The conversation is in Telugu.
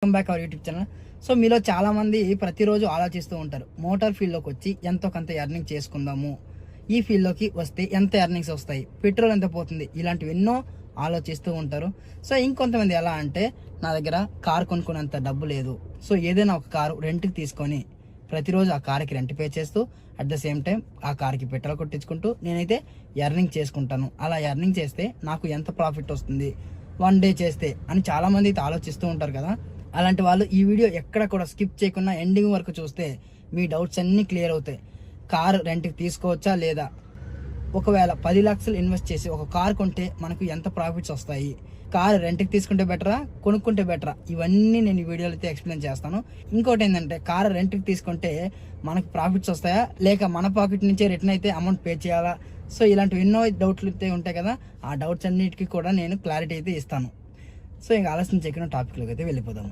Welcome back our YouTube channel. So మీలో చాలామంది ప్రతిరోజు ఆలోచిస్తూ ఉంటారు, మోటార్ ఫీల్డ్లోకి వచ్చి ఎంతో కొంత ఎర్నింగ్ చేసుకుందాము, ఈ ఫీల్డ్లోకి వస్తే ఎంత ఎర్నింగ్స్ వస్తాయి, పెట్రోల్ ఎంత పోతుంది, ఇలాంటివి ఎన్నో ఆలోచిస్తూ ఉంటారు. సో ఇంకొంతమంది ఎలా అంటే, నా దగ్గర కార్ కొనుక్కునేంత డబ్బు లేదు, సో ఏదైనా ఒక కారు రెంట్కి తీసుకొని ప్రతిరోజు ఆ కార్కి రెంట్ పే చేస్తూ అట్ ద సేమ్ టైం ఆ కార్కి పెట్రోల్ కొట్టించుకుంటూ నేనైతే ఎర్నింగ్ చేసుకుంటాను. అలా ఎర్నింగ్ చేస్తే నాకు ఎంత ప్రాఫిట్ వస్తుంది వన్ డే చేస్తే అని చాలామంది అయితే ఆలోచిస్తూ ఉంటారు కదా. అలాంటి వాళ్ళు ఈ వీడియో ఎక్కడ కూడా స్కిప్ చేయకుండా ఎండింగ్ వరకు చూస్తే మీ డౌట్స్ అన్నీ క్లియర్ అవుతాయి. కార్ రెంట్కి తీసుకోవచ్చా లేదా, ఒకవేళ 10 లక్షలు ఇన్వెస్ట్ చేసి ఒక కార్ కొంటే మనకు ఎంత ప్రాఫిట్స్ వస్తాయి, కార్ రెంట్కి తీసుకుంటే బెటరా కొనుక్కుంటే బెటరా, ఇవన్నీ నేను ఈ వీడియోలో అయితే ఎక్స్ప్లెయిన్ చేస్తాను. ఇంకోటి ఏంటంటే, కార్ రెంట్కి తీసుకుంటే మనకు ప్రాఫిట్స్ వస్తాయా లేక మన పాకెట్ నుంచే రిటర్న్ అయితే అమౌంట్ పే చేయాలా, సో ఇలాంటివి ఎన్నో డౌట్లు అయితే ఉంటాయి కదా. ఆ డౌట్స్ అన్నిటికీ కూడా నేను క్లారిటీ అయితే ఇస్తాను. సో ఇంకా ఆలస్యం చేయకుండా టాపిక్లోకి అయితే వెళ్ళిపోదాము.